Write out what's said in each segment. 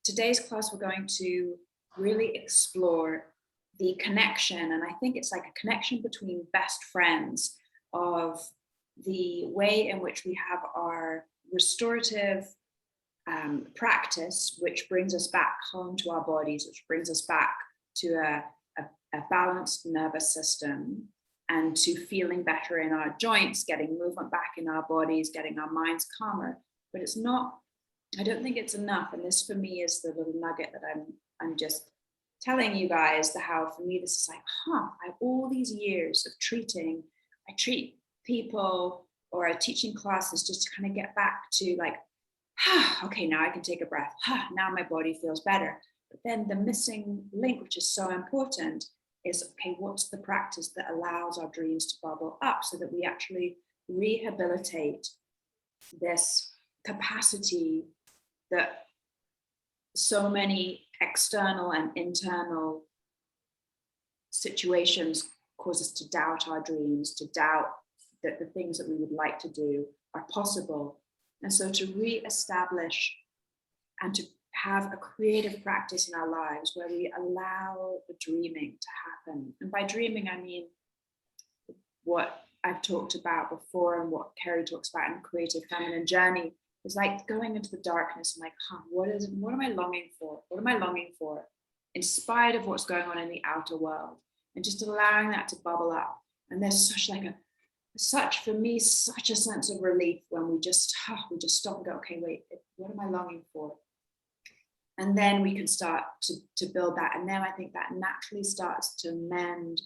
Today's class, we're going to really explore the connection, and I think it's like a connection between best friends of the way in which we have our restorative practice, which brings us back home to our bodies, which brings us back to a balanced nervous system, and to feeling better in our joints, getting movement back in our bodies, getting our minds calmer. But it's not, I don't think it's enough. And this for me is the little nugget that I'm just telling you guys, how for me this is like, I have all these years of I treat people or I teaching classes just to kind of get back to like, okay, now I can take a breath. Now my body feels better. But then the missing link, which is so important, is, okay, what's the practice that allows our dreams to bubble up so that we actually rehabilitate this capacity that so many external and internal situations cause us to doubt our dreams, to doubt that the things that we would like to do are possible. And so to re-establish and to have a creative practice in our lives where we allow the dreaming to happen. And by dreaming, I mean what I've talked about before and what Kerry talks about in Creative Feminine Journey, is like going into the darkness and like, what am I longing for? What am I longing for? In spite of what's going on in the outer world, and just allowing that to bubble up. And there's for me, such a sense of relief when we just stop and go, okay, wait, what am I longing for? And then we can start to build that. And then I think that naturally starts to mend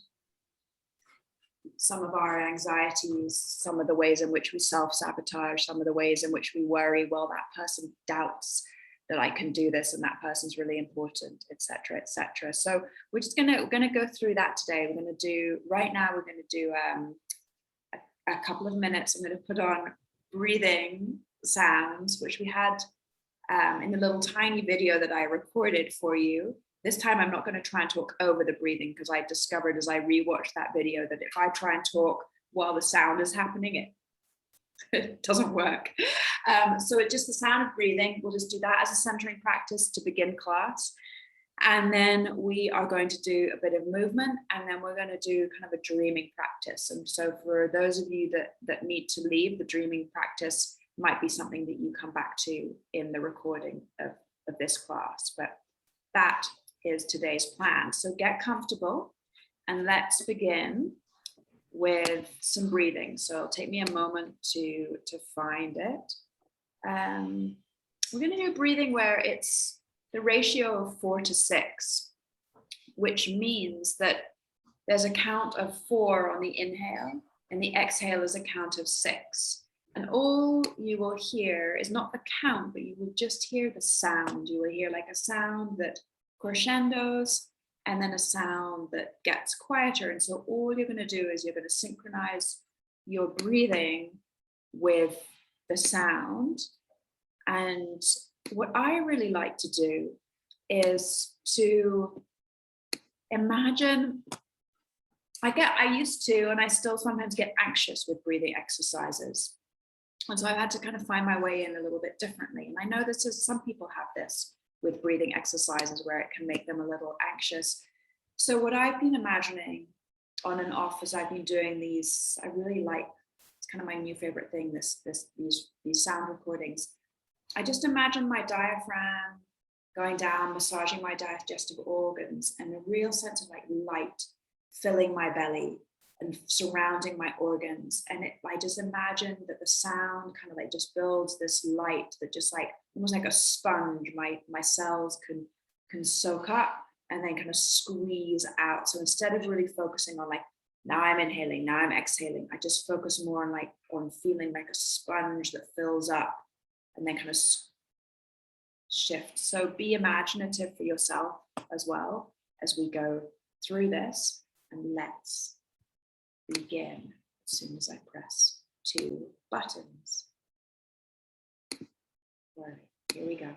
some of our anxieties, some of the ways in which we self-sabotage, some of the ways in which we worry, well, that person doubts that I can do this and that person's really important, etc., etc. So we're just gonna go through that today. We're gonna do a couple of minutes. I'm gonna put on breathing sounds, which we had in the little tiny video that I recorded for you. This time I'm not going to try and talk over the breathing, because I discovered as I rewatched that video that if I try and talk while the sound is happening, it doesn't work. So it's just the sound of breathing. We'll just do that as a centering practice to begin class. And then we are going to do a bit of movement, and then we're going to do kind of a dreaming practice. And so for those of you that need to leave, the dreaming practice might be something that you come back to in the recording of this class. But that is today's plan. So get comfortable and let's begin with some breathing. So it'll take me a moment to find it. We're going to do breathing where it's the ratio of 4 to 6, which means that there's a count of 4 on the inhale and the exhale is a count of 6. And all you will hear is not the count, but you will just hear the sound. You will hear like a sound that crescendos and then a sound that gets quieter. And so all you're going to do is you're going to synchronize your breathing with the sound. And what I really like to do is to imagine, I used to, and I still sometimes get anxious with breathing exercises. And so I've had to kind of find my way in a little bit differently. And I know some people have this with breathing exercises where it can make them a little anxious. So what I've been imagining on and off as I've been doing these, I really like, it's kind of my new favorite thing, these sound recordings. I just imagine my diaphragm going down, massaging my digestive organs, and a real sense of like light filling my belly and surrounding my organs. And I just imagine that the sound kind of like just builds this light that just like, almost like a sponge, my cells can soak up and then kind of squeeze out. So instead of really focusing on like, now I'm inhaling, now I'm exhaling, I just focus more on feeling like a sponge that fills up and then kind of shift. So be imaginative for yourself as well as we go through this, and let's begin as soon as I press 2 buttons. All right, here we go.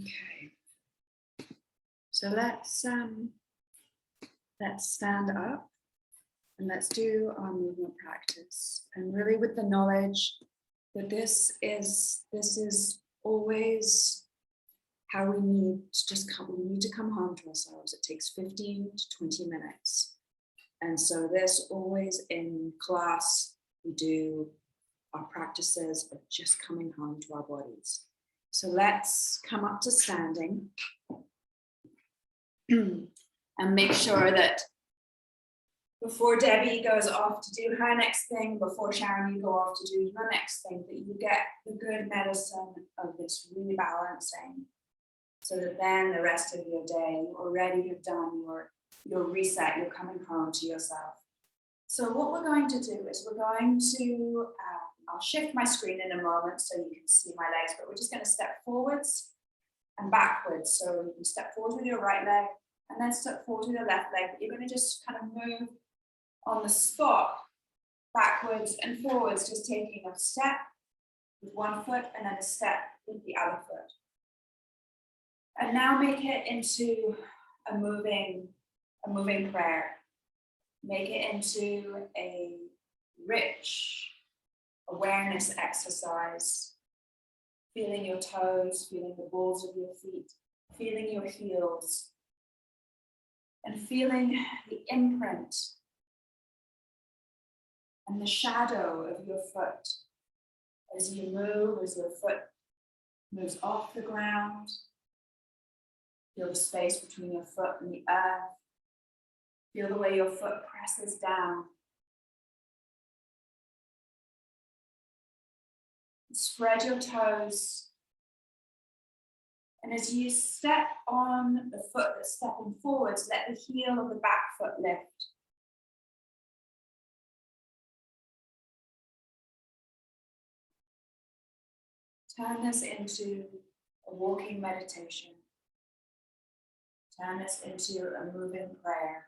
Okay. So let's stand up and let's do our movement practice. And really with the knowledge that this is always how we need to come home to ourselves. It takes 15 to 20 minutes. And so this always in class, we do our practices of just coming home to our bodies. So let's come up to standing and make sure that before Debbie goes off to do her next thing, before Sharon, you go off to do your next thing, that you get the good medicine of this rebalancing, so that then the rest of your day, you already have done your reset, you're coming home to yourself. So what we're going to do is we're going to, I'll shift my screen in a moment so you can see my legs, but we're just going to step forwards and backwards. So you can step forward with your right leg and then step forward with your left leg. But you're going to just kind of move on the spot, backwards and forwards, just taking a step with one foot and then a step with the other foot. And now make it into a moving prayer. Make it into a rich awareness exercise. Feeling your toes, feeling the balls of your feet, feeling your heels, and feeling the imprint and the shadow of your foot as you move, as your foot moves off the ground. Feel the space between your foot and the earth. Feel the way your foot presses down. Spread your toes. And as you step on the foot that's stepping forwards, let the heel of the back foot lift. Turn this into a walking meditation. Turn this into a moving prayer.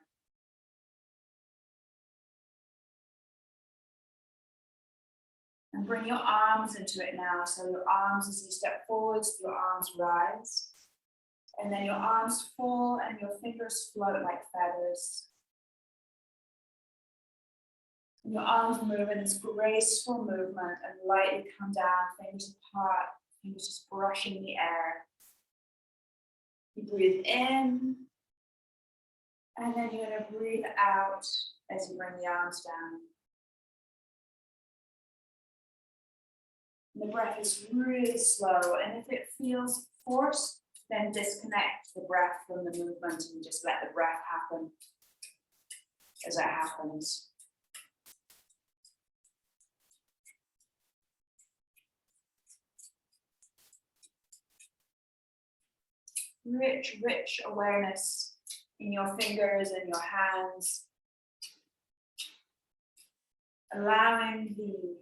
And bring your arms into it now. So your arms, as you step forwards, your arms rise. And then your arms fall and your fingers float like feathers. And your arms move in this graceful movement and lightly come down, fingers apart, fingers just brushing the air. You breathe in, and then you're going to breathe out as you bring the arms down. The breath is really slow, and if it feels forced, then disconnect the breath from the movement and just let the breath happen as it happens. Rich, rich awareness in your fingers and your hands, allowing the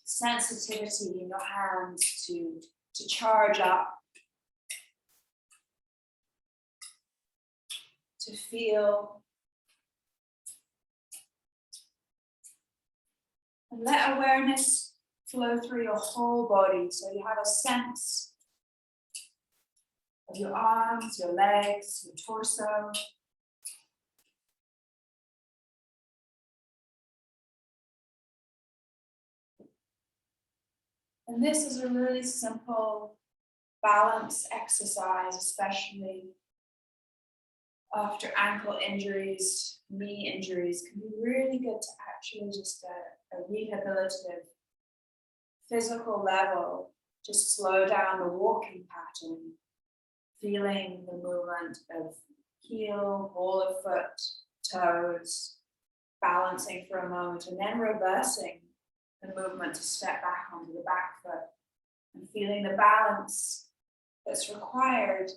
sensitivity in your hands to charge up, to feel. And let awareness flow through your whole body so you have a sense of your arms, your legs, your torso. And this is a really simple balance exercise, especially after ankle injuries, knee injuries, can be really good to actually just a rehabilitative physical level, just slow down the walking pattern, feeling the movement of heel, ball of foot, toes, balancing for a moment, and then reversing the movement to step back onto the back foot and feeling the balance that's required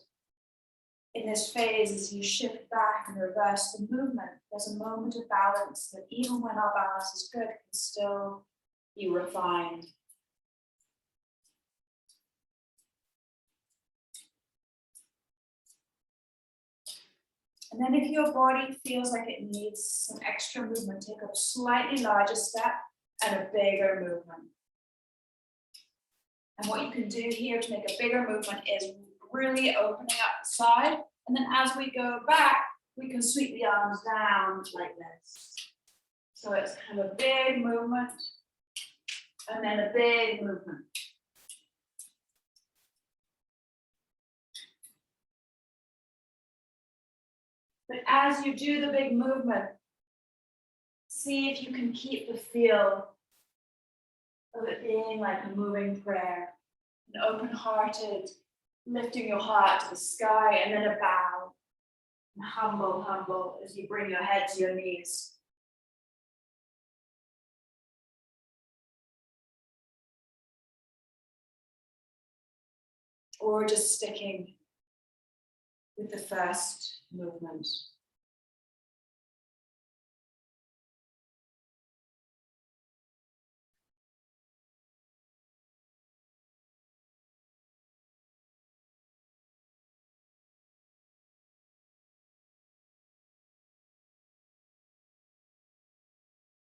in this phase as you shift back and reverse the movement. There's a moment of balance that even when our balance is good, can still be refined. And then if your body feels like it needs some extra movement, take a slightly larger step and a bigger movement. And what you can do here to make a bigger movement is really opening up the side. And then as we go back, we can sweep the arms down like this. So it's kind of a big movement and then a big movement. But as you do the big movement, see if you can keep the feel of it being like a moving prayer, an open-hearted, lifting your heart to the sky, and then a bow, and humble, humble, as you bring your head to your knees. Or just sticking with the first movement.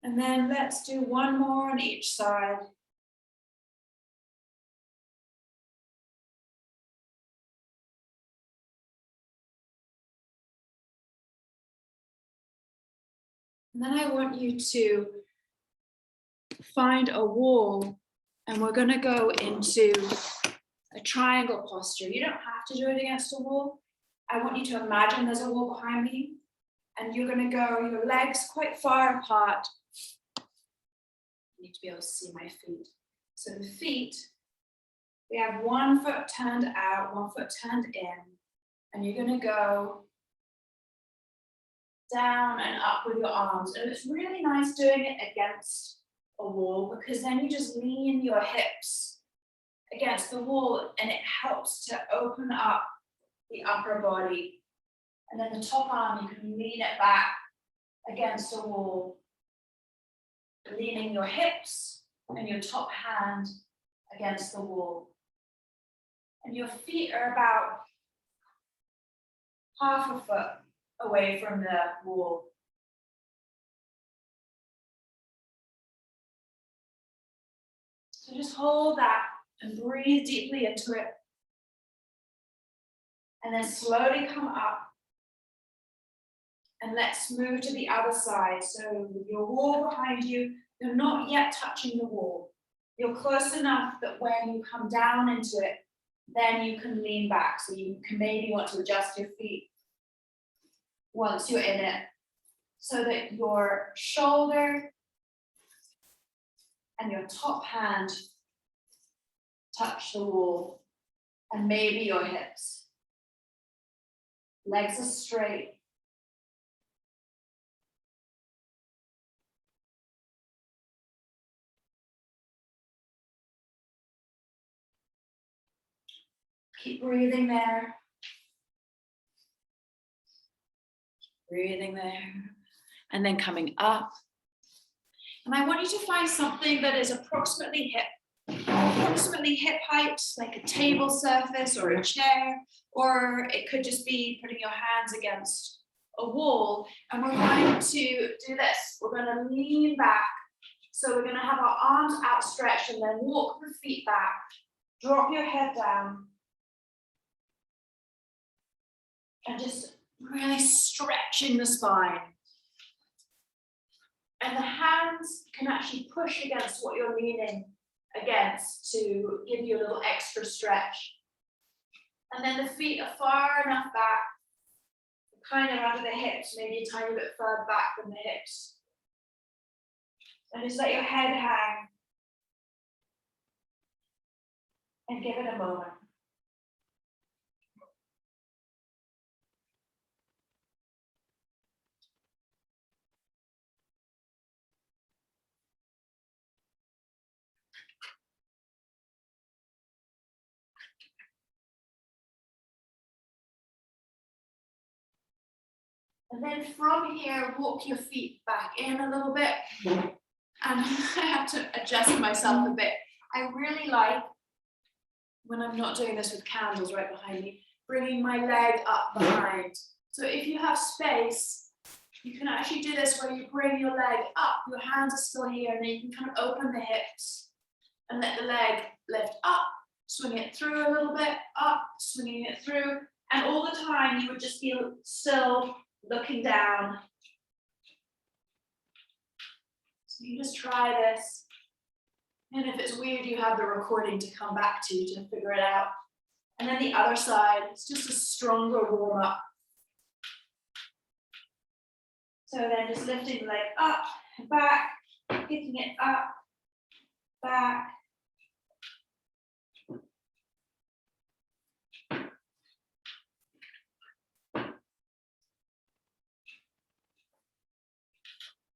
And then let's do one more on each side. And then I want you to find a wall, and we're going to go into a triangle posture. You don't have to do it against a wall. I want you to imagine there's a wall behind me, and you're going to go your legs quite far apart. I need to be able to see my feet. So the feet, we have one foot turned out, one foot turned in, and you're going to go down and up with your arms. And it's really nice doing it against a wall, because then you just lean your hips against the wall and it helps to open up the upper body. And then the top arm, you can lean it back against a wall, leaning your hips and your top hand against the wall. And your feet are about half a foot away from the wall. So just hold that and breathe deeply into it. And then slowly come up. And let's move to the other side. So with your wall behind you, you're not yet touching the wall. You're close enough that when you come down into it, then you can lean back. So you can maybe want to adjust your feet once you're in it, so that your shoulder and your top hand touch the wall, and maybe your hips. Legs are straight. Keep breathing there. Breathing there. And then coming up. And I want you to find something that is approximately hip height, like a table surface or a chair, or it could just be putting your hands against a wall. And we're going to do this. We're going to lean back. So we're going to have our arms outstretched and then walk the feet back. Drop your head down. And just really stretching the spine. And the hands can actually push against what you're leaning against to give you a little extra stretch. And then the feet are far enough back, kind of under the hips, maybe a tiny bit further back than the hips. And just let your head hang. And give it a moment. And then from here, walk your feet back in a little bit. And I have to adjust myself a bit. I really like, when I'm not doing this with candles right behind me, bringing my leg up behind. So if you have space, you can actually do this where you bring your leg up, your hands are still here, and then you can kind of open the hips and let the leg lift up swing it through a little bit, up, swinging it through, and all the time you would just be still looking down. So you just try this, and if it's weird, you have the recording to come back to figure it out. And then the other side, it's just a stronger warm up. So then just lifting the leg up, back, picking it up, back.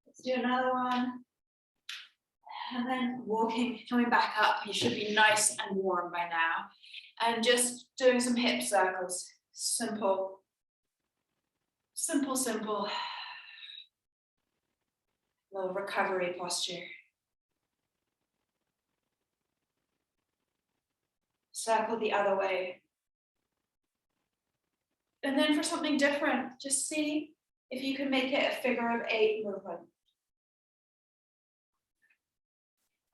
Let's do another one. And then walking, coming back up. You should be nice and warm by now. And just doing some hip circles. Simple, simple, simple. Little recovery posture. Circle the other way. And then for something different, just see if you can make it a figure of 8 movement.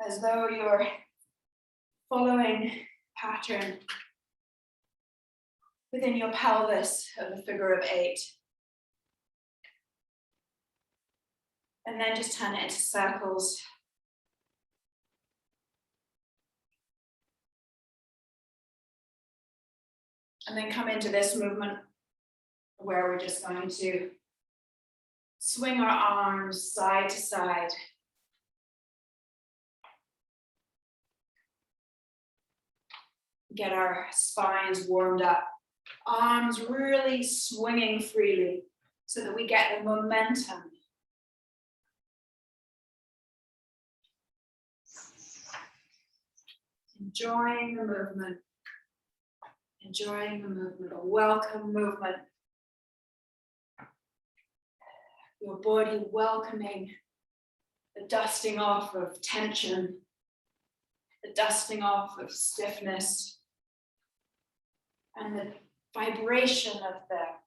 As though you're following pattern within your pelvis of the figure of 8. And then just turn it into circles. And then come into this movement where we're just going to swing our arms side to side. Get our spines warmed up. Arms really swinging freely so that we get the momentum. Enjoying the movement. Enjoying the movement, a welcome movement. Your body welcoming the dusting off of tension, the dusting off of stiffness, and the vibration of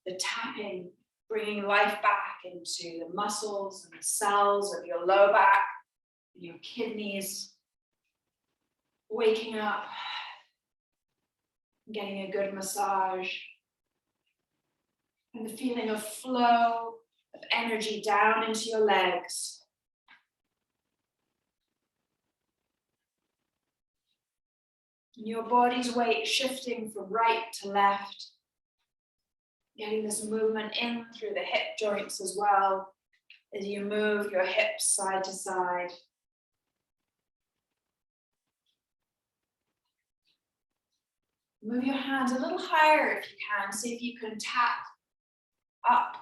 the tapping, bringing life back into the muscles and the cells of your low back, and your kidneys, waking up, getting a good massage, and the feeling of flow of energy down into your legs. And your body's weight shifting from right to left, getting this movement in through the hip joints as well as you move your hips side to side. Move your hands a little higher if you can. See if you can tap up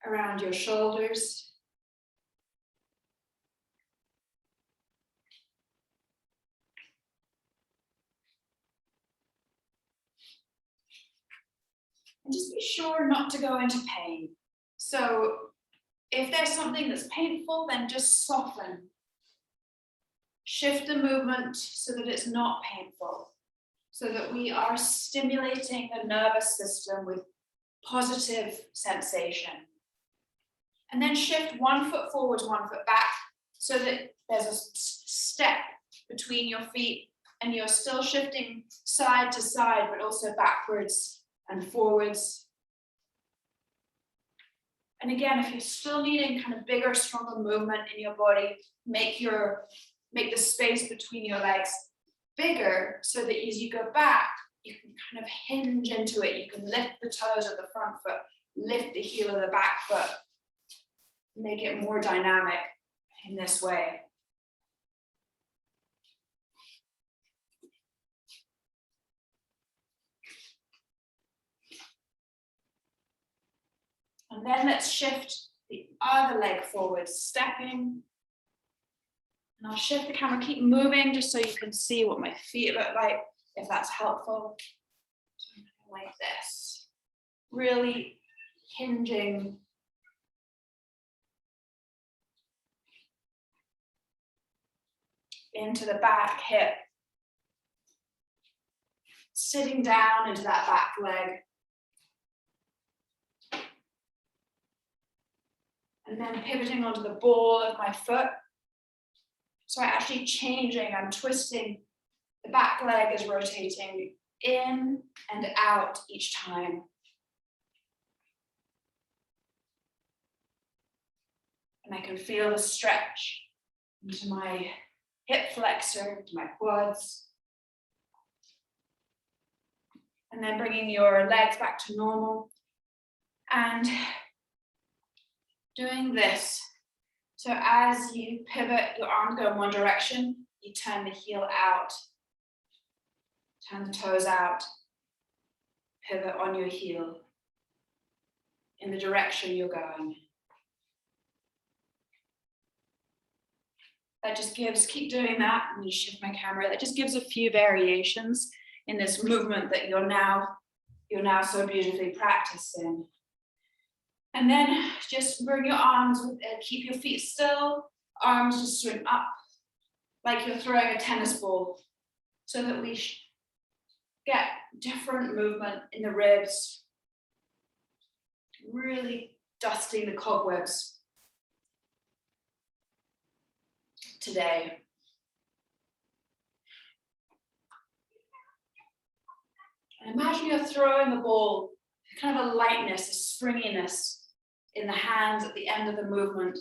around your shoulders. And just be sure not to go into pain. So if there's something that's painful, then just soften. Shift the movement so that it's not painful, so that we are stimulating the nervous system with positive sensation. And then shift 1 foot forwards, 1 foot back, so that there's a step between your feet and you're still shifting side to side, but also backwards and forwards. And again, if you're still needing kind of bigger, stronger movement in your body, make the space between your legs bigger so that as you go back, you can kind of hinge into it. You can lift the toes of the front foot, lift the heel of the back foot, make it more dynamic in this way. And then let's shift the other leg forward, stepping. And I'll shift the camera, keep moving just so you can see what my feet look like, if that's helpful. Like this. Really hinging. Into the back hip. Sitting down into that back leg. And then pivoting onto the ball of my foot. So I'm actually changing, I'm twisting The back leg is rotating in and out each time. And I can feel the stretch into my hip flexor, into my quads. And then bringing your legs back to normal. And doing this. So as you pivot, your arms go in one direction, you turn the heel out. Turn the toes out. Pivot on your heel in the direction you're going. That just gives, keep doing that. I'm going to shift my camera. That just gives a few variations in this movement that you're now so beautifully practiced in. And then just bring your arms, keep your feet still, arms just swing up like you're throwing a tennis ball, so that we get different movement in the ribs, really dusting the cobwebs today. And imagine you're throwing the ball, kind of a lightness, a springiness in the hands at the end of the movement.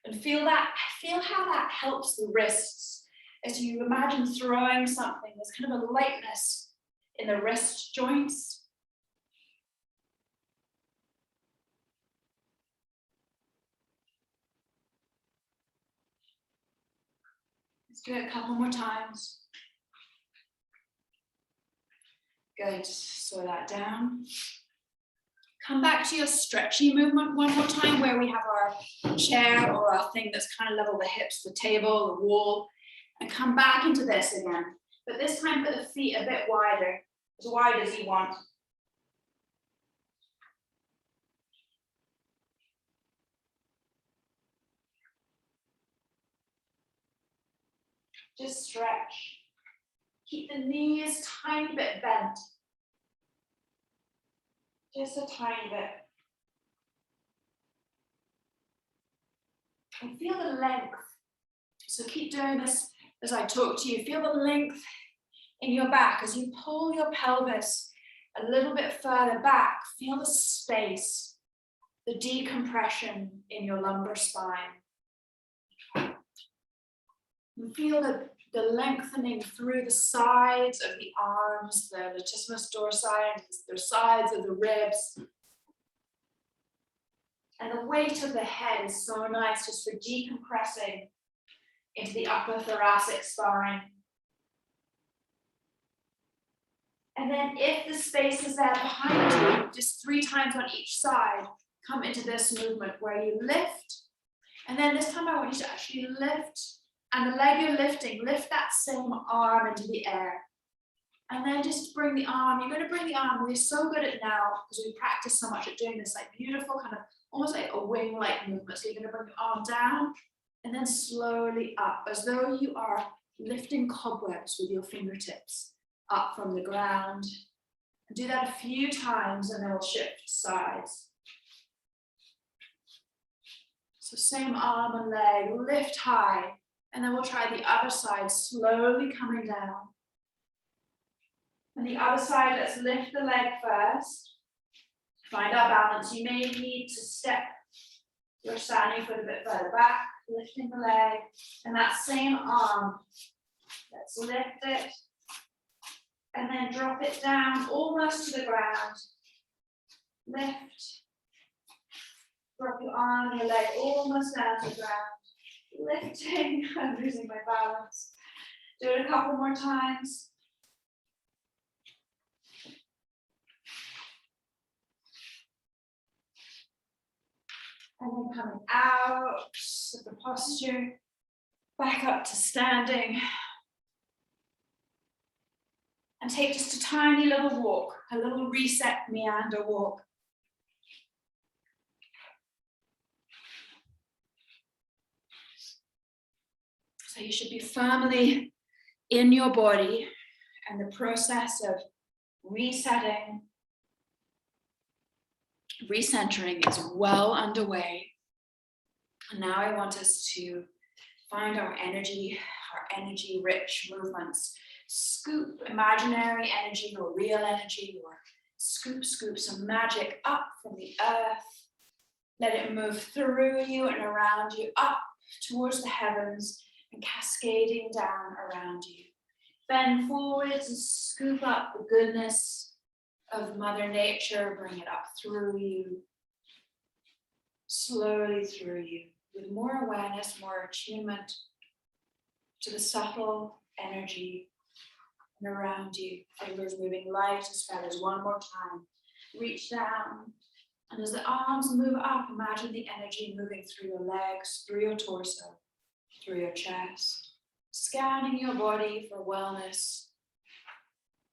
And feel how that helps the wrists. As you imagine throwing something, there's kind of a lightness in the wrist joints. Let's do it a couple more times. Good, slow that down. Come back to your stretchy movement one more time, where we have our chair or our thing that's kind of level the hips, the table, the wall, and come back into this again. But this time put the feet a bit wider, as wide as you want. Just stretch. Keep the knees tiny bit bent. Just a tiny bit. And feel the length. So keep doing this as I talk to you. Feel the length in your back as you pull your pelvis a little bit further back. Feel the space, the decompression in your lumbar spine. And feel the lengthening through the sides of the arms, the latissimus dorsi, the sides of the ribs. And the weight of the head is so nice, just for decompressing into the upper thoracic spine. And then if the space is there behind you, just 3 times on each side, come into this movement where you lift. And then this time I want you to actually lift. And the leg you're lifting, lift that same arm into the air. And then just bring the arm, you're going to bring the arm, we're so good at now, because we practice so much at doing this, like beautiful kind of, almost like a wing-like movement. So you're going to bring the arm down, and then slowly up, as though you are lifting cobwebs with your fingertips up from the ground. And do that a few times, and then we'll shift sides. So same arm and leg, lift high. And then we'll try the other side, slowly coming down. And the other side, let's lift the leg first. Find our balance. You may need to step your standing foot a bit further back, lifting the leg. And that same arm, let's lift it. And then drop it down almost to the ground. Lift. Drop your arm, your leg almost down to the ground. Lifting, I'm losing my balance. Do it a couple more times. And then coming out of the posture, back up to standing. And take just a tiny little walk, a little reset meander walk. So you should be firmly in your body, and the process of resetting, recentering is well underway. And now I want us to find our energy-rich movements. scoop imaginary energy or real energy, or scoop some magic up from the earth. Let it move through you and around you, up towards the heavens and cascading down around you. Bend forwards and scoop up the goodness of Mother Nature. Bring it up through you, slowly through you, with more awareness, more attunement to the subtle energy around you. Fingers moving light as feathers. One more time. Reach down. And as the arms move up, imagine the energy moving through your legs, through your torso, through your chest. Scanning your body for wellness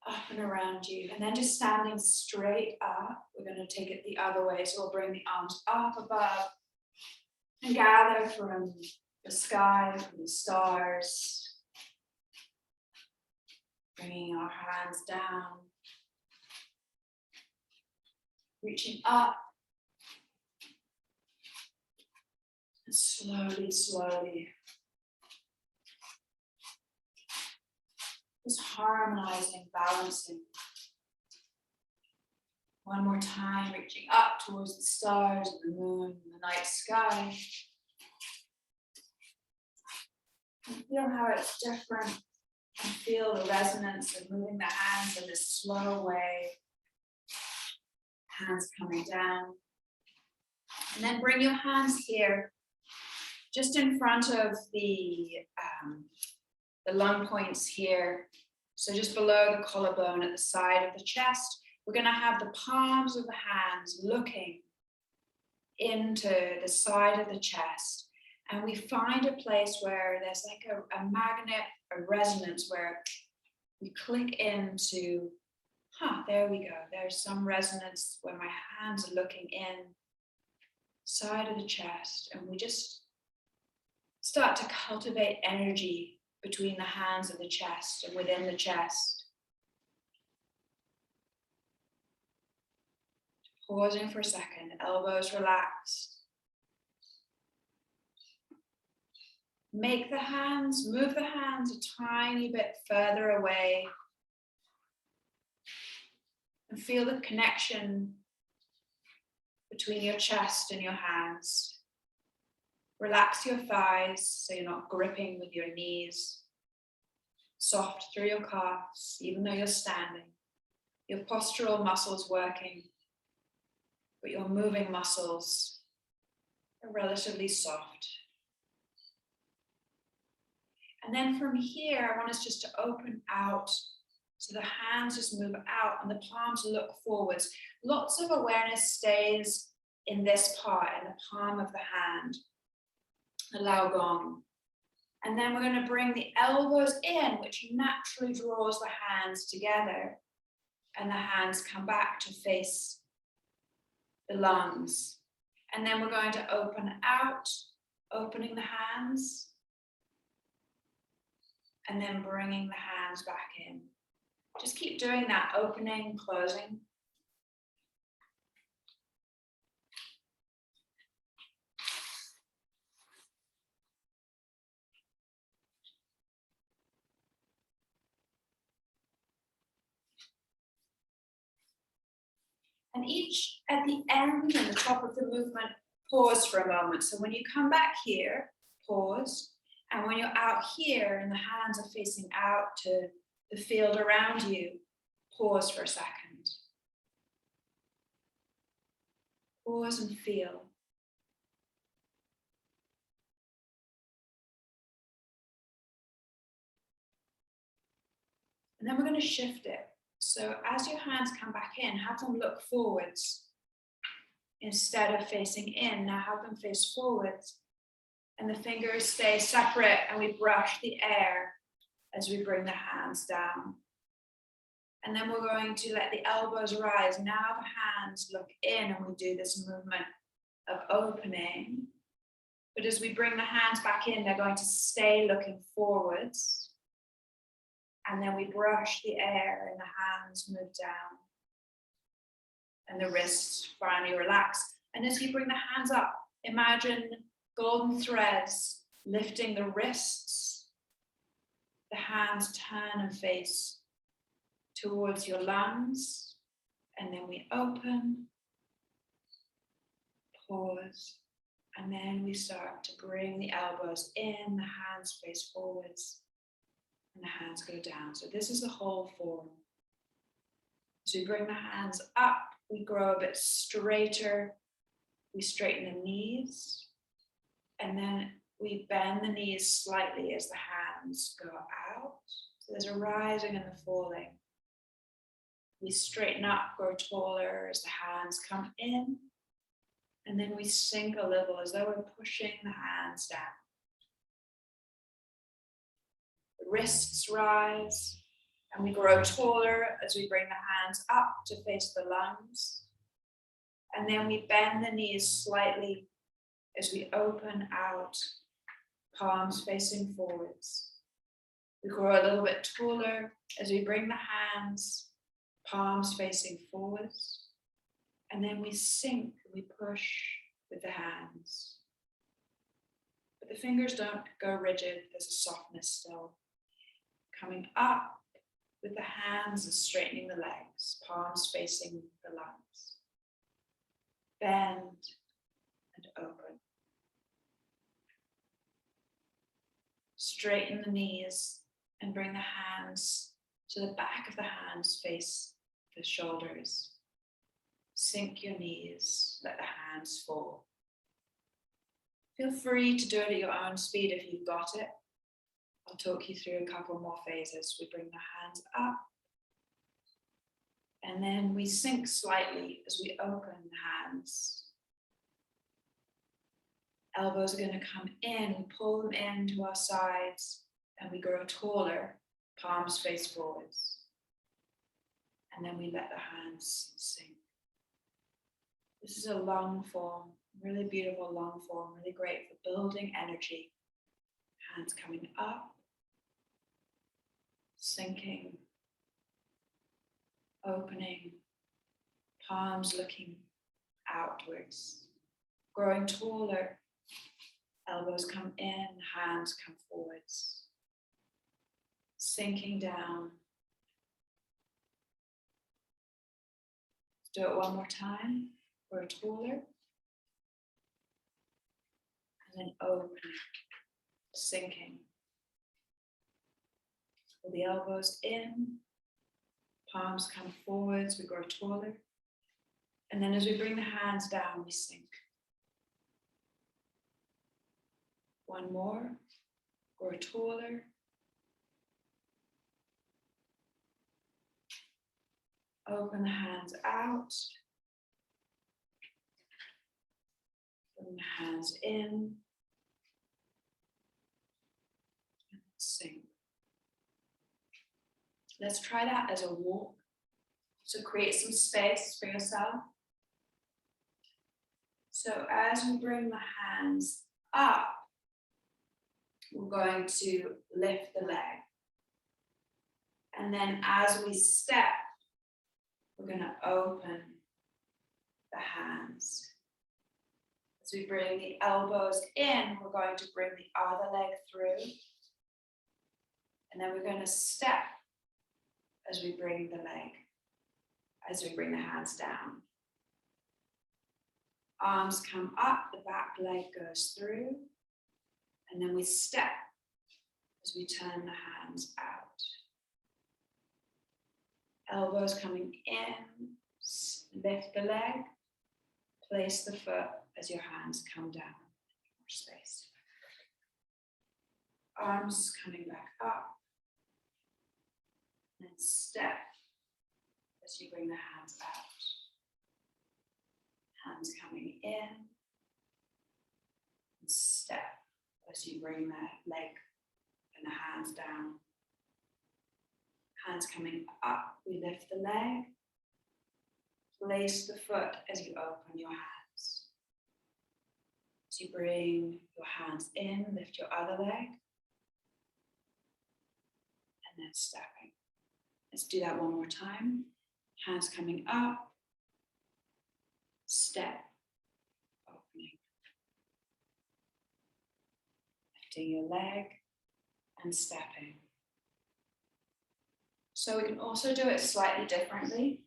up and around you. And then just standing straight up. We're going to take it the other way. So we'll bring the arms up above and gather from the sky, from the stars. Bringing our hands down. Reaching up. And slowly. Just harmonizing, balancing. One more time, reaching up towards the stars and the moon and the night sky. And feel how it's different. And feel the resonance of moving the hands in this slow way. Hands coming down. And then bring your hands here, just in front of the lung points here. So just below the collarbone at the side of the chest. We're going to have the palms of the hands looking into the side of the chest. And we find a place where there's like a magnet, a resonance where we click into, there we go. There's some resonance where my hands are looking in, side of the chest. And we just start to cultivate energy between the hands of the chest and within the chest. Pausing for a second, elbows relaxed. Move the hands a tiny bit further away. And feel the connection between your chest and your hands. Relax your thighs so you're not gripping with your knees. Soft through your calves, even though you're standing. Your postural muscles working, but your moving muscles are relatively soft. And then from here, I want us just to open out. So the hands just move out and the palms look forwards. Lots of awareness stays in this part, in the palm of the hand, the Lao Gong. And then we're going to bring the elbows in, which naturally draws the hands together. And the hands come back to face the lungs. And then we're going to open out, opening the hands. And then bringing the hands back in. Just keep doing that, opening, closing. And each at the end and the top of the movement, pause for a moment. So when you come back here, pause. And when you're out here and the hands are facing out to the field around you, pause for a second. Pause and feel. And then we're going to shift it. So as your hands come back in, have them look forwards instead of facing in. Now have them face forwards. And the fingers stay separate and we brush the air as we bring the hands down. And then we're going to let the elbows rise. Now the hands look in and we do this movement of opening. But as we bring the hands back in, they're going to stay looking forwards. And then we brush the air and the hands move down. And the wrists finally relax. And as you bring the hands up, imagine golden threads lifting the wrists the hands turn and face towards your lungs, and then we open, pause, and then we start to bring the elbows in, the hands face forwards, and the hands go down. So this is the whole form. So we bring the hands up, we grow a bit straighter, we straighten the knees, and then we bend the knees slightly as the hands go out. So there's a rising and the falling. We straighten up, grow taller as the hands come in, and then we sink a little as though we're pushing the hands down. The wrists rise, and we grow taller as we bring the hands up to face the lungs. And then we bend the knees slightly as we open out, palms facing forwards. We grow a little bit taller as we bring the hands, palms facing forwards. And then we sink, we push with the hands. But the fingers don't go rigid, there's a softness still. Coming up with the hands and straightening the legs, palms facing the lungs. Bend and open. Straighten the knees and bring the hands to the back of the hands, face the shoulders. Sink your knees, let the hands fall. Feel free to do it at your own speed if you've got it. I'll talk you through a couple more phases. We bring the hands up, and then we sink slightly as we open the hands. Elbows are going to come in, we pull them in to our sides, and we grow taller, palms face forwards. And then we let the hands sink. This is a long form, really beautiful long form, really great for building energy. Hands coming up, sinking, opening, palms looking outwards, growing taller, elbows come in, hands come forwards, sinking down. Let's do it one more time. Grow taller, and then open, sinking. Pull the elbows in, palms come forwards, we grow taller. And then as we bring the hands down, we sink. One more, grow taller. Open the hands out. Bring the hands in. And sink. Let's try that as a walk. So create some space for yourself. So as we bring the hands up, we're going to lift the leg. And then as we step, we're going to open the hands. As we bring the elbows in, we're going to bring the other leg through. And then we're going to step as we bring the leg, as we bring the hands down. Arms come up, the back leg goes through. And then we step as we turn the hands out. Elbows coming in, lift the leg, place the foot as your hands come down. More space. Arms coming back up. And then step as you bring the hands out. Hands coming in. And step as you bring the leg and the hands down. Hands coming up, we lift the leg. Place the foot as you open your hands. As you bring your hands in, lift your other leg. And then stepping. Let's do that one more time. Hands coming up. Step. Opening. Lifting your leg and stepping. So we can also do it slightly differently.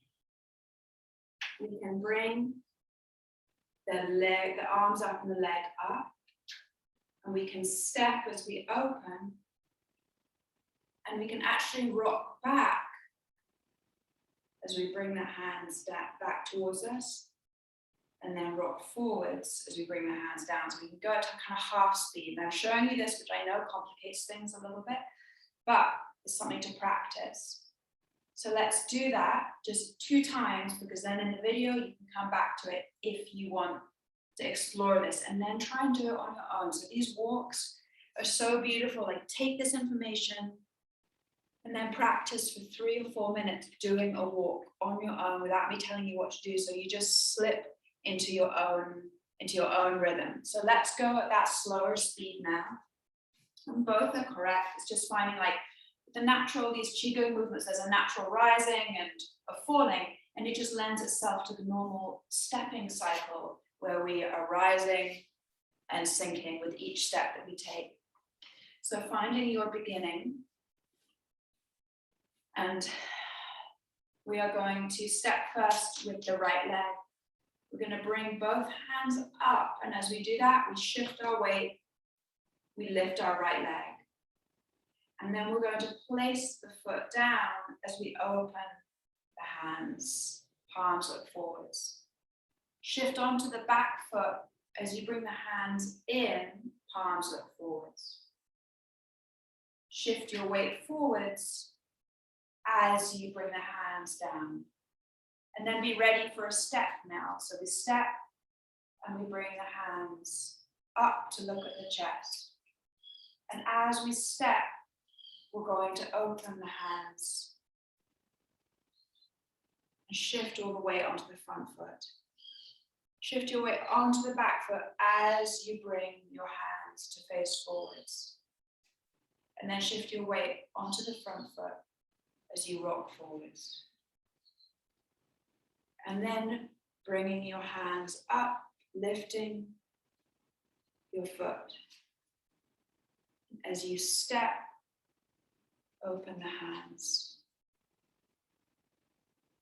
We can bring the arms up and the leg up, and we can step as we open, and we can actually rock back as we bring the hands back towards us, and then rock forwards as we bring the hands down. So we can go to kind of half speed. And I'm showing you this, which I know complicates things a little bit, but it's something to practice. So let's do that just 2 times, because then in the video you can come back to it if you want to explore this, and then try and do it on your own. So these walks are so beautiful. Like, take this information and then practice for 3 or 4 minutes doing a walk on your own without me telling you what to do. So you just slip into your own rhythm. So let's go at that slower speed now. And both are correct. It's just finding, like, the natural, these qigong movements, there's a natural rising and a falling, and it just lends itself to the normal stepping cycle where we are rising and sinking with each step that we take. So finding your beginning, and we are going to step first with the right leg. We're going to bring both hands up, and as we do that, we shift our weight, we lift our right leg. And then we're going to place the foot down as we open the hands, palms look forwards. Shift onto the back foot as you bring the hands in, palms look forwards. Shift your weight forwards as you bring the hands down. And then be ready for a step now. So we step and we bring the hands up to look at the chest. And as we step, we're going to open the hands and shift all the weight onto the front foot. Shift your weight onto the back foot as you bring your hands to face forwards. And then shift your weight onto the front foot as you rock forwards. And then bringing your hands up, lifting your foot. As you step, open the hands.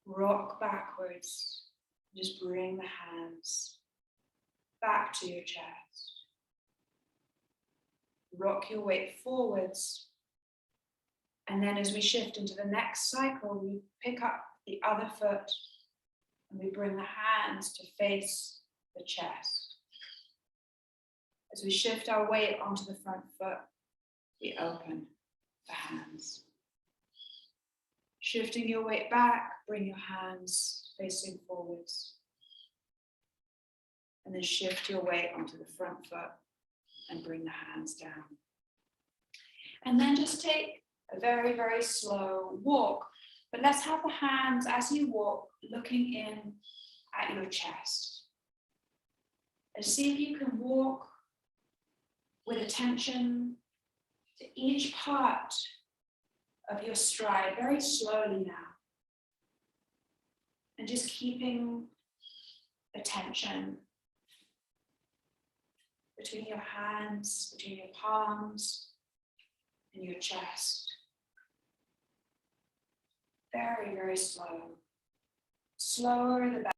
Rock backwards. Just bring the hands back to your chest. Rock your weight forwards. And then as we shift into the next cycle, we pick up the other foot and we bring the hands to face the chest. As we shift our weight onto the front foot, we open the hands. Shifting your weight back, bring your hands facing forwards. And then shift your weight onto the front foot and bring the hands down. And then just take a very, very slow walk. But let's have the hands, as you walk, looking in at your chest. And see if you can walk with attention to each part of your stride very slowly now. And just keeping attention between your hands, between your palms, and your chest. Very, very slow. Slower the better.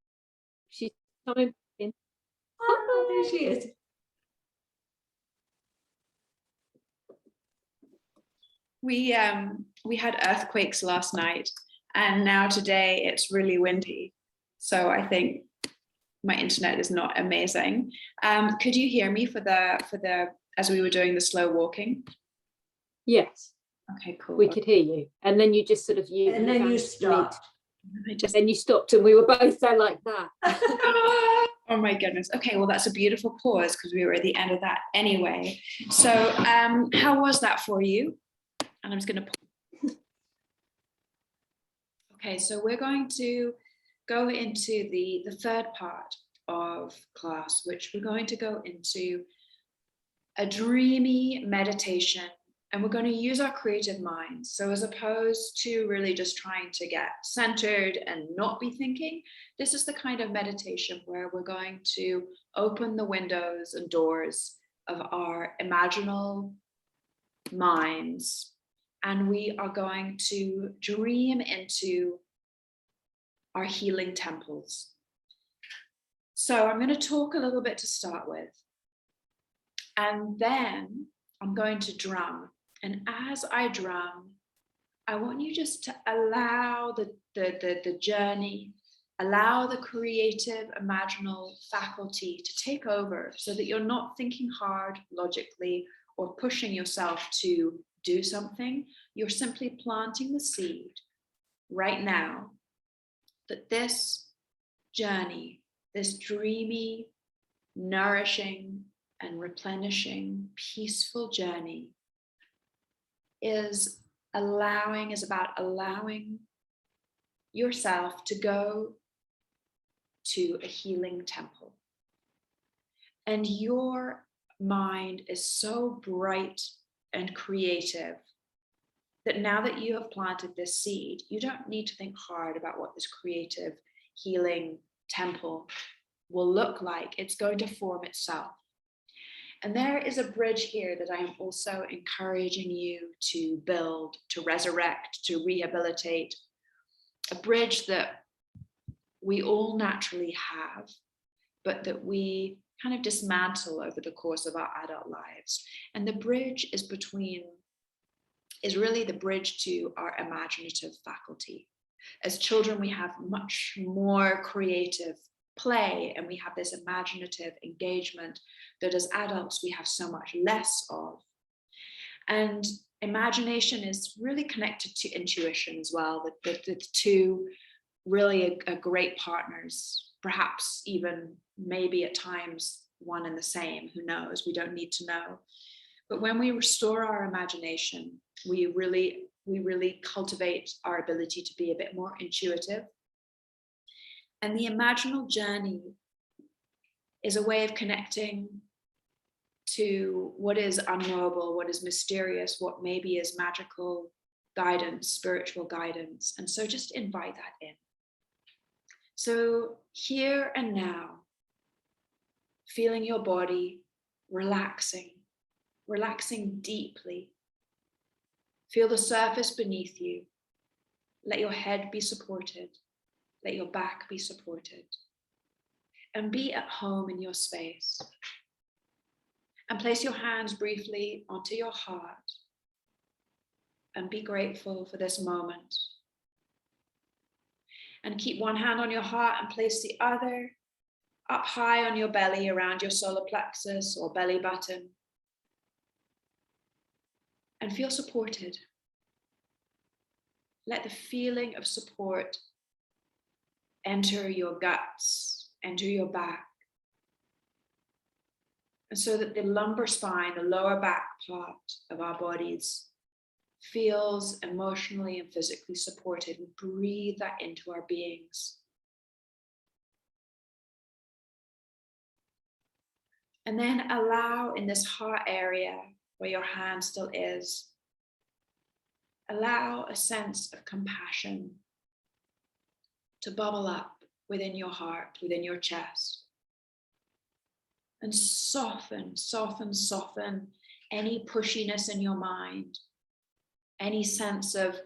She's coming in. Oh, there she is. We had earthquakes last night, and now today it's really windy. So I think my internet is not amazing. Could you hear me for the as we were doing the slow walking? Yes. Okay, cool. We could hear you, and then you just sort of And then you stopped. Then you stopped, and we were both there like that. Oh my goodness. Okay, well that's a beautiful pause because we were at the end of that anyway. So how was that for you? And I'm just going to. Okay, so we're going to go into the third part of class, which we're going to go into a dreamy meditation, and we're going to use our creative minds. So as opposed to really just trying to get centered and not be thinking, this is the kind of meditation where we're going to open the windows and doors of our imaginal minds and we are going to dream into our healing temples. So I'm going to talk a little bit to start with, and then I'm going to drum. And as I drum, I want you just to allow the journey, allow the creative, imaginal faculty to take over, so that you're not thinking hard logically or pushing yourself to do something. You're simply planting the seed right now that this journey, this dreamy, nourishing, and replenishing, peaceful journey is about allowing yourself to go to a healing temple. And your mind is so bright and creative that now that you have planted this seed, you don't need to think hard about what this creative healing temple will look like. It's going to form itself. And there is a bridge here that I am also encouraging you to build, to resurrect, to rehabilitate. A bridge that we all naturally have, but that we kind of dismantle over the course of our adult lives. And the bridge is really the bridge to our imaginative faculty. As children, we have much more creative play, and we have this imaginative engagement that as adults we have so much less of. And imagination is really connected to intuition as well. The two really are great partners, perhaps even maybe at times one and the same, who knows, we don't need to know. But when we restore our imagination, we really cultivate our ability to be a bit more intuitive. And the imaginal journey is a way of connecting to what is unknowable, what is mysterious, what maybe is magical guidance, spiritual guidance. And so just invite that in. So here and now, feeling your body relaxing deeply. Feel the surface beneath you. Let your head be supported. Let your back be supported. And be at home in your space. And place your hands briefly onto your heart. And be grateful for this moment. And keep one hand on your heart and place the other up high on your belly, around your solar plexus or belly button. And feel supported. Let the feeling of support enter your guts, enter your back. And so that the lumbar spine, the lower back part of our bodies, feels emotionally and physically supported. We breathe that into our beings. And then allow, in this heart area where your hand still is, allow a sense of compassion to bubble up within your heart, within your chest. And soften any pushiness in your mind, any sense of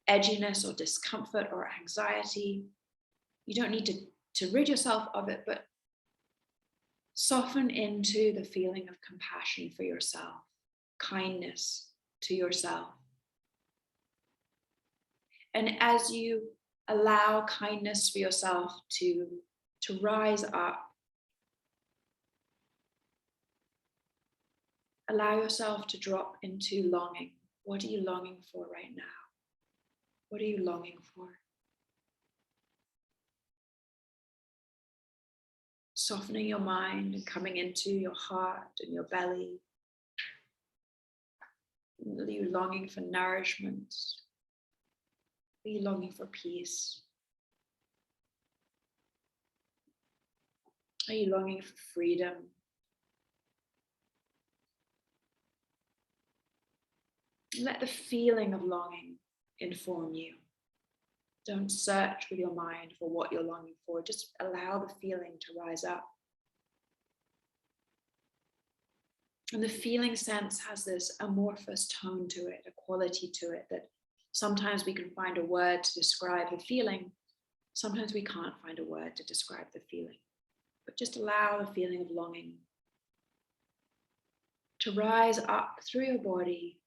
edginess or discomfort or anxiety. You don't need to rid yourself of it, but soften into the feeling of compassion for yourself, kindness to yourself. And as you allow kindness for yourself to rise up, allow yourself to drop into longing. What are you longing for right now? What are you longing for? Softening your mind and coming into your heart and your belly. Are you longing for nourishment? Are you longing for peace? Are you longing for freedom? Let the feeling of longing inform you. Don't search with your mind for what you're longing for. Just allow the feeling to rise up. And the feeling sense has this amorphous tone to it, a quality to it, that sometimes we can find a word to describe the feeling. Sometimes we can't find a word to describe the feeling, but just allow the feeling of longing to rise up through your body.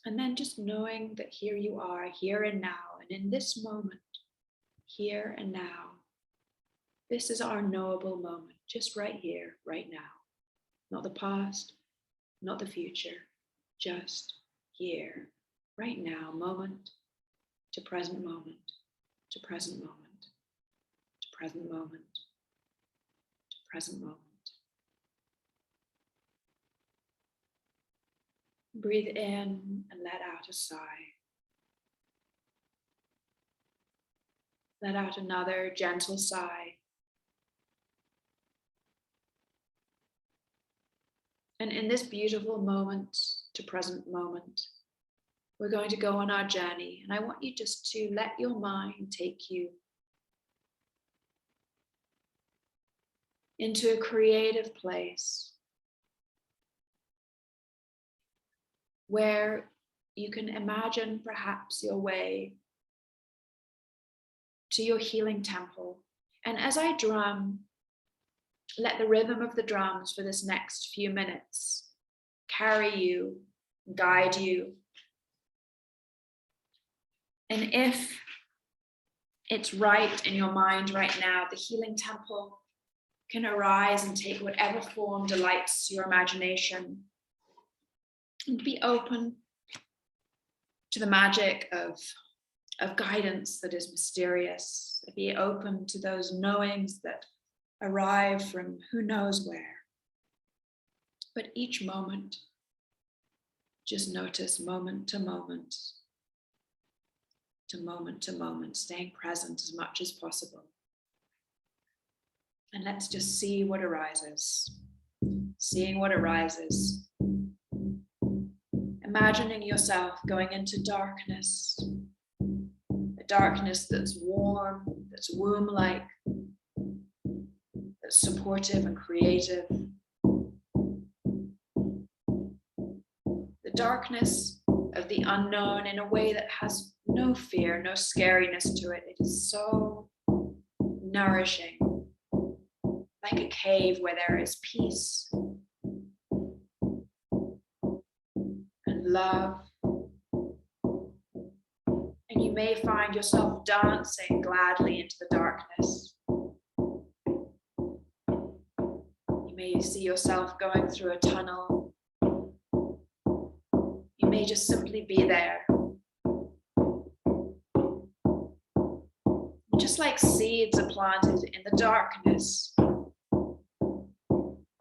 And then just knowing that here you are, here and now, and in this moment, here and now, this is our knowable moment, just right here, right now. Not the past, not the future, just here, right now, moment to present moment, to present moment, to present moment, to present moment. Breathe in and let out a sigh. Let out another gentle sigh. And in this beautiful moment to present moment, we're going to go on our journey. And I want you just to let your mind take you into a creative place where you can imagine perhaps your way to your healing temple. And as I drum, let the rhythm of the drums for this next few minutes carry you, guide you. And if it's right in your mind right now, the healing temple can arise and take whatever form delights your imagination. And be open to the magic of guidance that is mysterious. Be open to those knowings that arrive from who knows where. But each moment, just notice moment to moment, to moment to moment, staying present as much as possible. And let's just see what arises. Seeing what arises. Imagining yourself going into darkness, a darkness that's warm, that's womb-like, that's supportive and creative. The darkness of the unknown in a way that has no fear, no scariness to it. It is so nourishing, like a cave where there is peace and love. And you may find yourself dancing gladly into the darkness. You may see yourself going through a tunnel. You may just simply be there. Just like seeds are planted in the darkness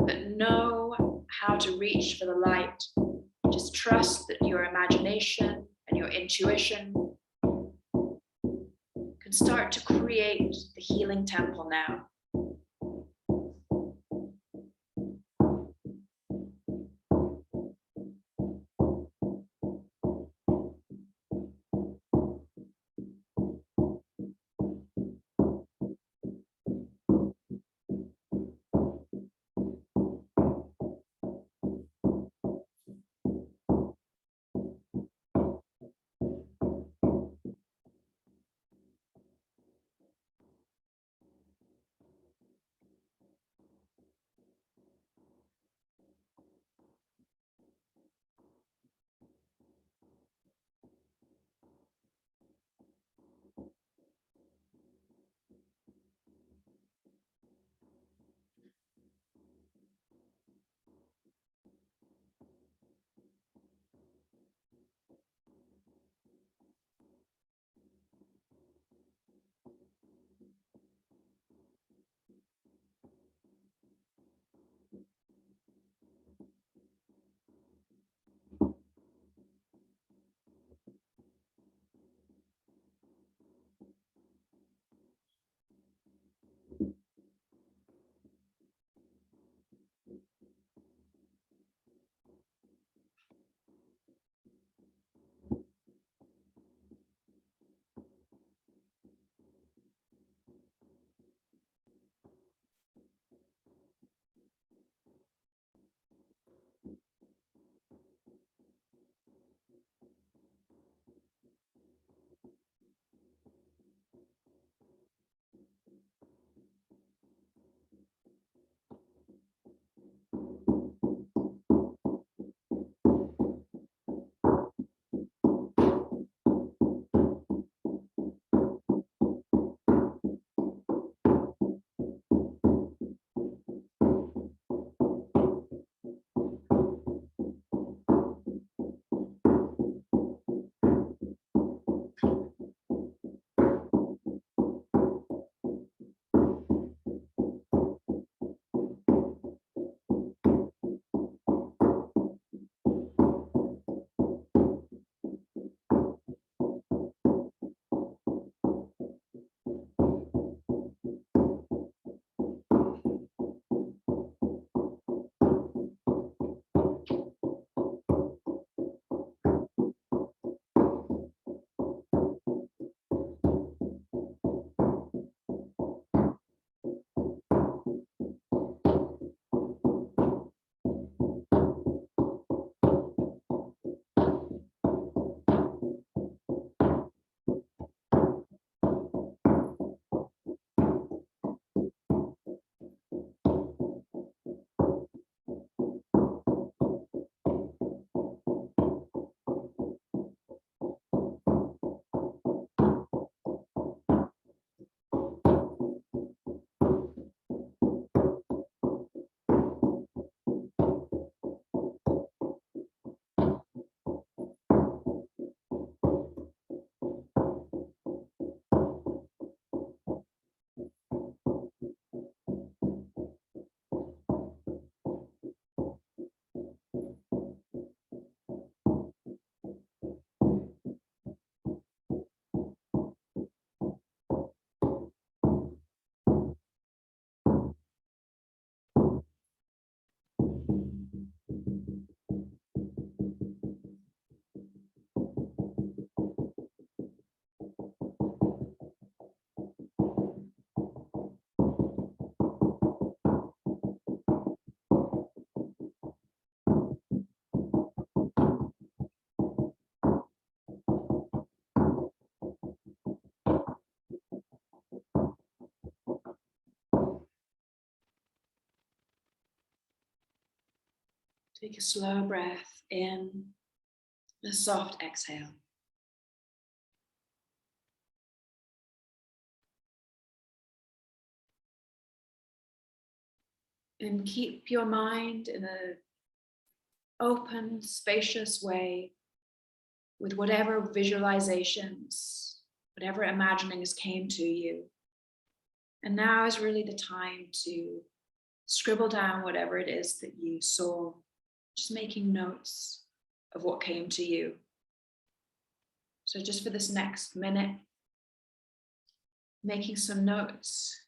that know how to reach for the light. Just trust that your imagination and your intuition can start to create the healing temple now. Take a slow breath in, a soft exhale. And keep your mind in an open, spacious way with whatever visualizations, whatever imaginings came to you. And now is really the time to scribble down whatever it is that you saw, just making notes of what came to you. So just for this next minute, making some notes.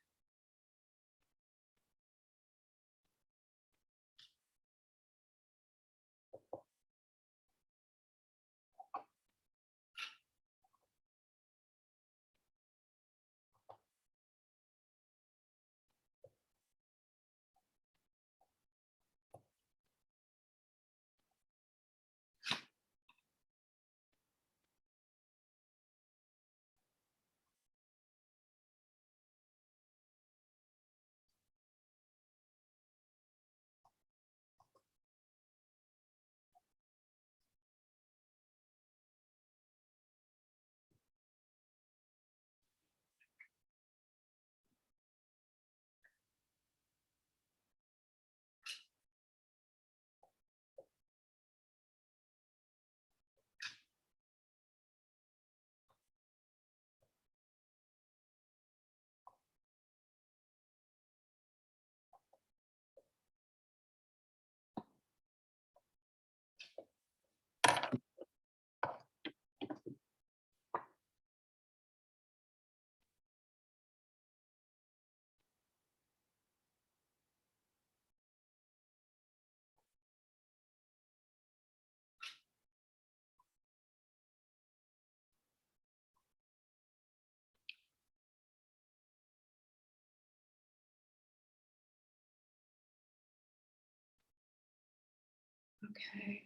Okay.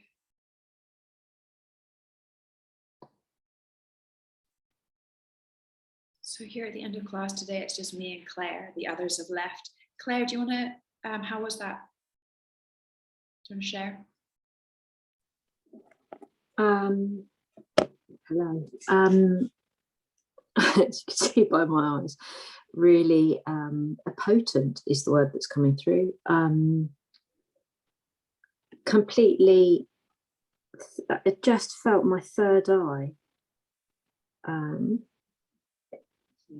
So here at the end of class today, it's just me and Claire. The others have left. Claire, do you want to, how was that? Do you want to share? Hello. As you can see by my eyes, really potent is the word that's coming through. Completely, it just felt my third eye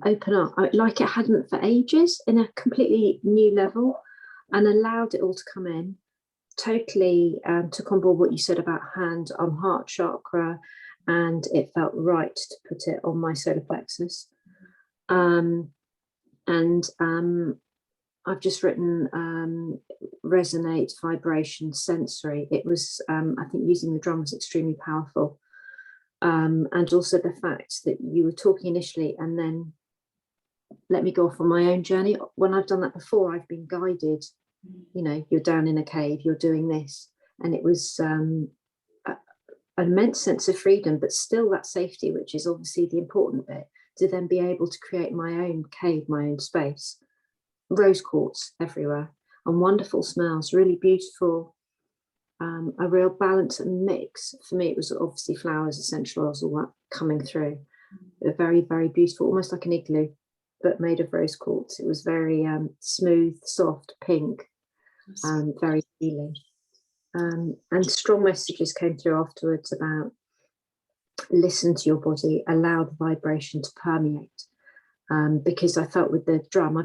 open up, like it hadn't for ages, in a completely new level, and allowed it all to come in. Totally took on board what you said about hand on heart chakra, and it felt right to put it on my solar plexus. I've just written resonate, vibration, sensory. It was, I think using the drum was extremely powerful. And also the fact that you were talking initially and then let me go off on my own journey. When I've done that before, I've been guided, you know, you're down in a cave, you're doing this. And it was an immense sense of freedom, but still that safety, which is obviously the important bit, to then be able to create my own cave, my own space. Rose quartz everywhere and wonderful smells, really beautiful, a real balance and mix. For me, it was obviously flowers, essential oils, all that coming through. Very, very beautiful, almost like an igloo, but made of rose quartz. It was very smooth, soft, pink, very healing. And strong messages came through afterwards about listen to your body, allow the vibration to permeate. Because I felt with the drum,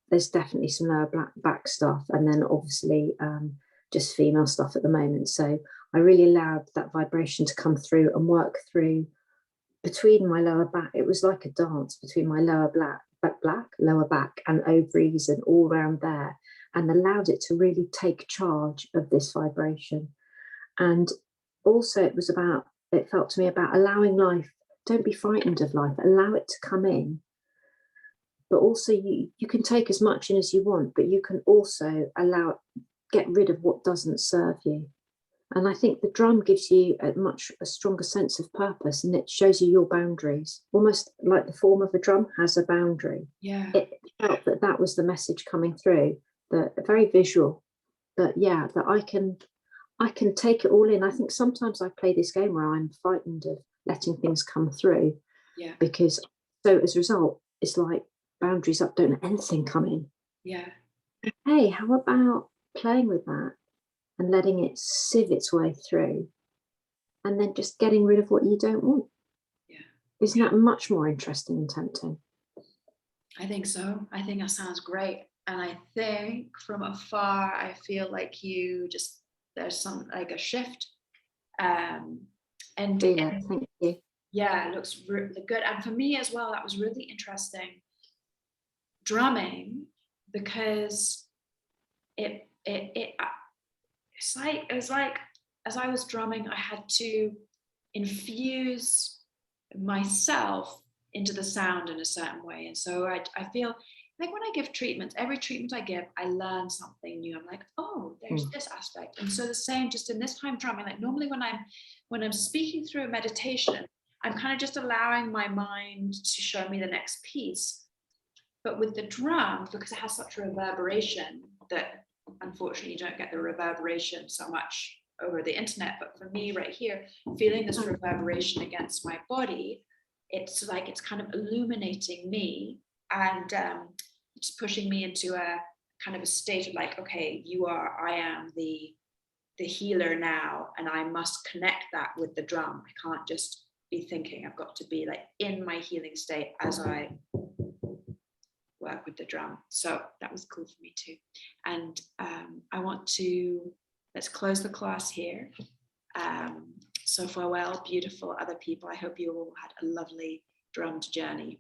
there's definitely some lower back stuff, and then obviously just female stuff at the moment. So I really allowed that vibration to come through and work through between my lower back. It was like a dance between my lower back and ovaries and all around there, and allowed it to really take charge of this vibration. And also it felt to me about allowing life. Don't be frightened of life, allow it to come in. But also you can take as much in as you want, but you can also get rid of what doesn't serve you. And I think the drum gives you a stronger sense of purpose, and it shows you your boundaries, almost like the form of a drum has a boundary. Yeah. It felt that was the message coming through, very visual, but yeah, that I can take it all in. I think sometimes I play this game where I'm frightened of letting things come through, Yeah. because so as a result, it's like boundaries up, don't let anything come in. Yeah. Hey, how about playing with that and letting it sieve its way through, and then just getting rid of what you don't want? Yeah. Isn't that much more interesting and tempting? I think so. I think that sounds great. And I think from afar, I feel like there's some like a shift. Um, and Feel it. Thank you. yeah, it looks really good. And for me as well, that was really interesting drumming, because it was like as I was drumming, I had to infuse myself into the sound in a certain way. And so I feel like when I give treatments, every treatment I give, I learn something new. I'm like, oh, there's this aspect. And so the same, just in this time drumming, like normally when I'm speaking through a meditation, I'm kind of just allowing my mind to show me the next piece. But with the drums, because it has such a reverberation that unfortunately you don't get the reverberation so much over the internet, but for me right here, feeling this reverberation against my body, it's like it's kind of illuminating me, and it's pushing me into a kind of a state of like, okay, I am the healer now, and I must connect that with the drum. I can't just be thinking, I've got to be like in my healing state as I work with the drum. So that was cool for me too. And let's close the class here. So farewell, beautiful other people. I hope you all had a lovely drummed journey.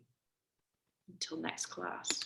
Until next class.